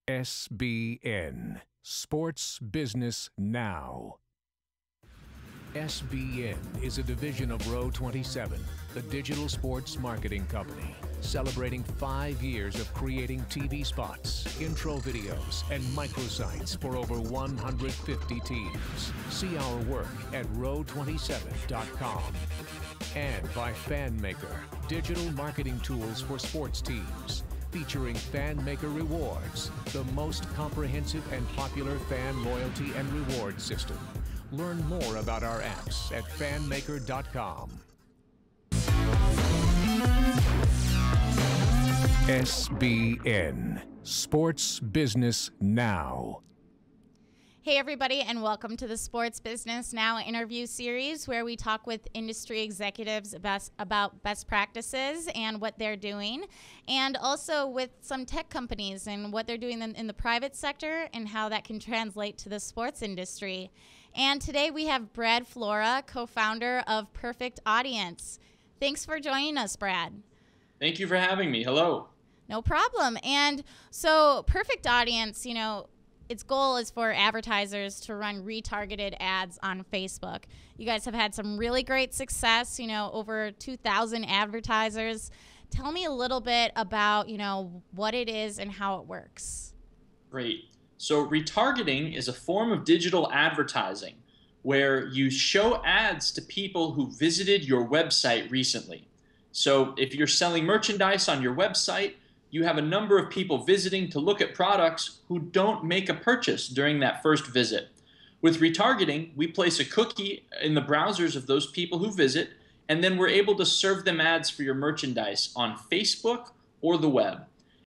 SBN, Sports Business Now. SBN is a division of Row 27, the digital sports marketing company, celebrating 5 years of creating TV spots, intro videos, and microsites for over 150 teams. See our work at row27.com. And by FanMaker, digital marketing tools for sports teams, featuring FanMaker Rewards, the most comprehensive and popular fan loyalty and reward system. Learn more about our apps at fanmaker.com. SBN, Sports Business Now. Hey everybody, and welcome to the Sports Business Now interview series, where we talk with industry executives about best practices and what they're doing, and also with some tech companies and what they're doing in the private sector and how that can translate to the sports industry. And today we have Brad Flora, co-founder of Perfect Audience. Thanks for joining us, Brad. Thank you for having me. Hello. No problem. And so Perfect Audience, you know, its goal is for advertisers to run retargeted ads on Facebook. You guys have had some really great success, you know, over 2,000 advertisers. Tell me a little bit about, you know, what it is and how it works. Great. So retargeting is a form of digital advertising where you show ads to people who visited your website recently. So if you're selling merchandise on your website, you have a number of people visiting to look at products who don't make a purchase during that first visit. With retargeting, we place a cookie in the browsers of those people who visit, and then we're able to serve them ads for your merchandise on Facebook or the web.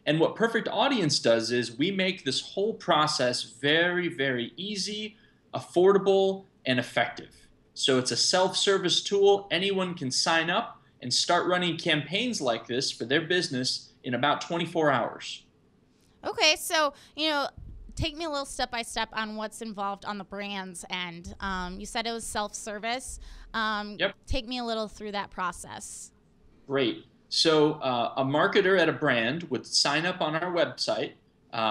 And what Perfect Audience does is we make this whole process very, very easy, affordable, and effective. So it's a self-service tool. Anyone can sign up and start running campaigns like this for their business in about 24 hours. Okay, so, you know, take me a little step by step on what's involved on the brand's end. You said it was self-service. Yep. Take me a little through that process. Great. So a marketer at a brand would sign up on our website.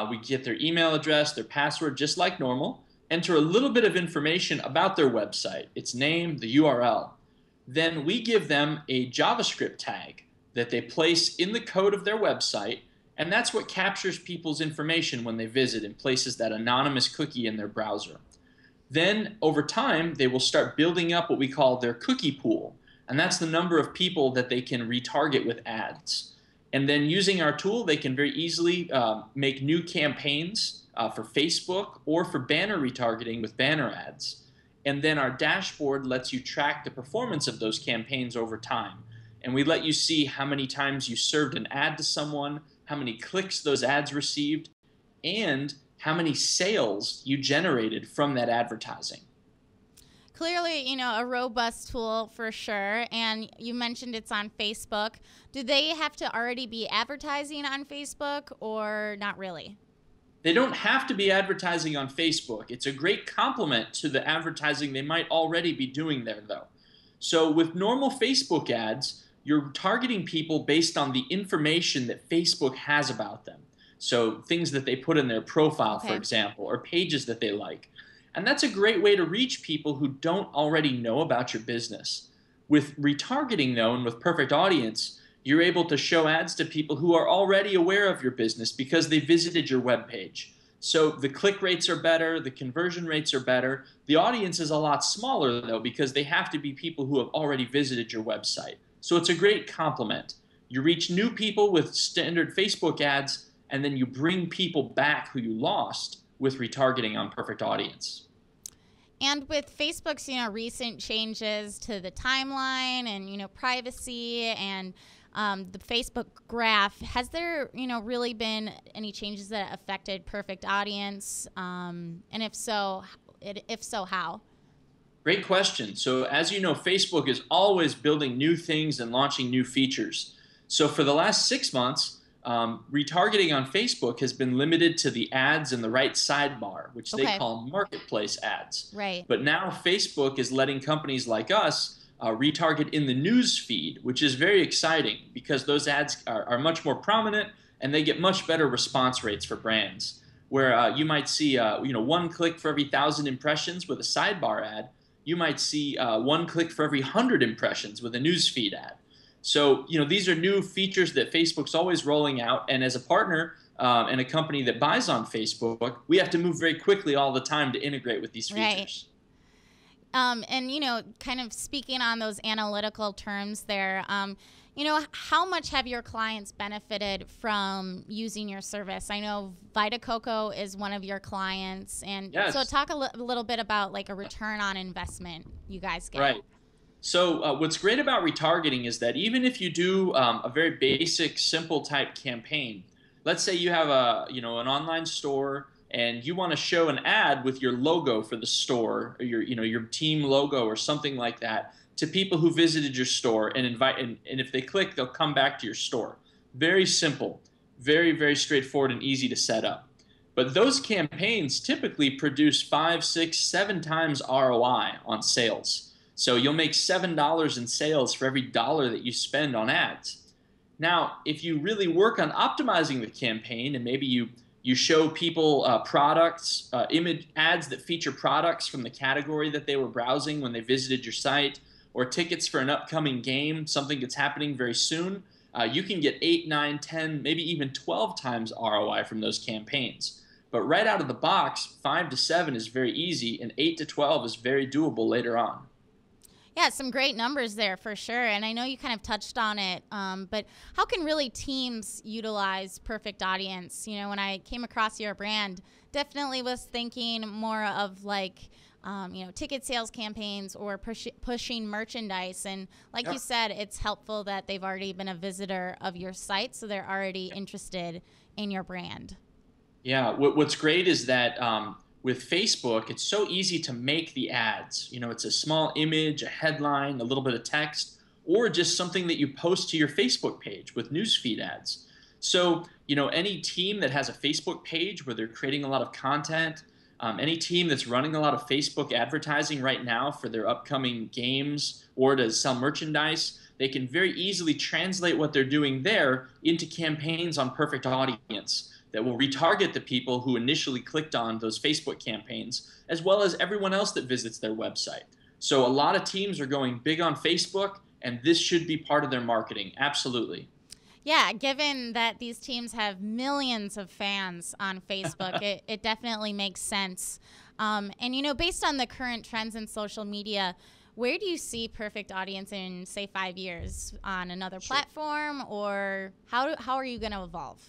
We get their email address, their password, just like normal, enter a little bit of information about their website, its name, the URL. Then we give them a JavaScript tag that they place in the code of their website, and that's what captures people's information when they visit and places that anonymous cookie in their browser. Then, over time, they will start building up what we call their cookie pool, and that's the number of people that they can retarget with ads. And then using our tool, they can very easily make new campaigns for Facebook or for banner retargeting with banner ads. And then our dashboard lets you track the performance of those campaigns over time. And we let you see how many times you served an ad to someone, how many clicks those ads received, and how many sales you generated from that advertising. Clearly, you know, a robust tool for sure. And you mentioned it's on Facebook. Do they have to already be advertising on Facebook or not really? They don't have to be advertising on Facebook. It's a great complement to the advertising they might already be doing there, though. So with normal Facebook ads, you're targeting people based on the information that Facebook has about them. So things that they put in their profile, for example, or pages that they like. And that's a great way to reach people who don't already know about your business. With retargeting, though, and with Perfect Audience, you're able to show ads to people who are already aware of your business because they visited your webpage. So the click rates are better, the conversion rates are better. The audience is a lot smaller, though, because they have to be people who have already visited your website. So it's a great complement. You reach new people with standard Facebook ads, and then you bring people back who you lost with retargeting on Perfect Audience. And with Facebook's, you know, recent changes to the timeline and, you know, privacy and the Facebook graph, has there, you know, really been any changes that affected Perfect Audience? And if so, how? Great question. So as you know, Facebook is always building new things and launching new features. So for the last 6 months, retargeting on Facebook has been limited to the ads in the right sidebar, which they call marketplace ads. Right. But now Facebook is letting companies like us retarget in the news feed, which is very exciting because those ads are much more prominent and they get much better response rates for brands. where you might see one click for every 1,000 impressions with a sidebar ad. You might see one click for every 100 impressions with a newsfeed ad. So these are new features that Facebook's always rolling out, and as a partner and a company that buys on Facebook, we have to move very quickly all the time to integrate with these features. Right. And kind of speaking on those analytical terms there, how much have your clients benefited from using your service? I know Vita Coco is one of your clients, and yes. So talk a little bit about like a return on investment you guys get. Right. So what's great about retargeting is that even if you do a very basic, simple type campaign, let's say you have an online store and you want to show an ad with your logo for the store, or your team logo or something like that, to people who visited your store and and if they click, they'll come back to your store. Very simple, very, very straightforward and easy to set up. But those campaigns typically produce 5, 6, 7 times ROI on sales. So you'll make $7 in sales for every dollar that you spend on ads. Now, if you really work on optimizing the campaign, and maybe you show people products, image ads that feature products from the category that they were browsing when they visited your site, or tickets for an upcoming game, something that's happening very soon, you can get 8, 9, 10, maybe even 12 times ROI from those campaigns. But right out of the box, 5 to 7 is very easy, and 8 to 12 is very doable later on. Yeah, some great numbers there for sure. And I know you kind of touched on it, but how can really teams utilize Perfect Audience? When I came across your brand, definitely was thinking more of like, ticket sales campaigns or pushing merchandise. And like you said, it's helpful that they've already been a visitor of your site, so they're already interested in your brand. Yeah, what's great is that with Facebook, it's so easy to make the ads. It's a small image, a headline, a little bit of text, or just something that you post to your Facebook page with newsfeed ads. So, any team that has a Facebook page where they're creating a lot of content, any team that's running a lot of Facebook advertising right now for their upcoming games or to sell merchandise, they can very easily translate what they're doing there into campaigns on Perfect Audience that will retarget the people who initially clicked on those Facebook campaigns, as well as everyone else that visits their website. So a lot of teams are going big on Facebook, and this should be part of their marketing. Absolutely. Yeah, given that these teams have millions of fans on Facebook, it definitely makes sense. And, based on the current trends in social media, where do you see Perfect Audience in, say, 5 years? On another platform, or how are you going to evolve?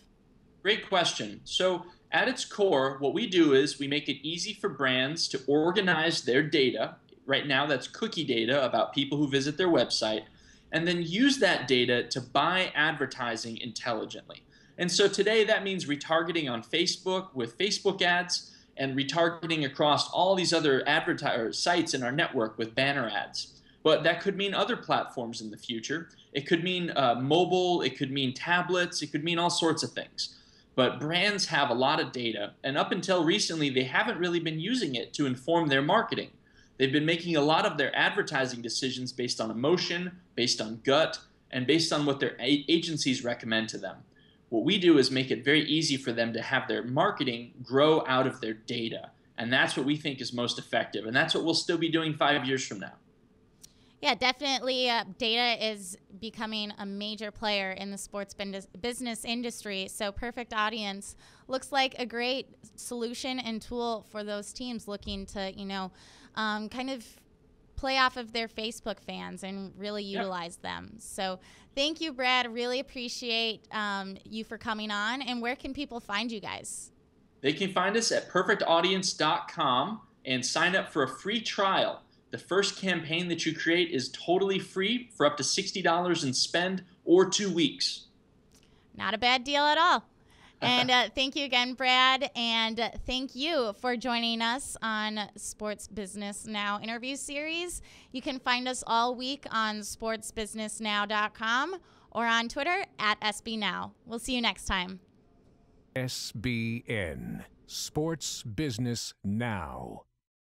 Great question. So at its core, what we do is we make it easy for brands to organize their data. Right now, that's cookie data about people who visit their website, and then use that data to buy advertising intelligently. And so today, that means retargeting on Facebook with Facebook ads, and retargeting across all these other sites in our network with banner ads. But that could mean other platforms in the future. It could mean mobile, it could mean tablets, it could mean all sorts of things. But brands have a lot of data, and up until recently, they haven't really been using it to inform their marketing. They've been making a lot of their advertising decisions based on emotion, based on gut, and based on what their agencies recommend to them. What we do is make it very easy for them to have their marketing grow out of their data, and that's what we think is most effective, and that's what we'll still be doing 5 years from now. Yeah, definitely. Data is becoming a major player in the sports business industry. So Perfect Audience looks like a great solution and tool for those teams looking to, kind of play off of their Facebook fans and really utilize them. So thank you, Brad. Really appreciate you for coming on. And where can people find you guys? They can find us at perfectaudience.com and sign up for a free trial. The first campaign that you create is totally free for up to $60 in spend or 2 weeks. Not a bad deal at all. And thank you again, Brad. And thank you for joining us on Sports Business Now interview series. You can find us all week on sportsbusinessnow.com or on Twitter at SBNow. We'll see you next time. SBN, Sports Business Now.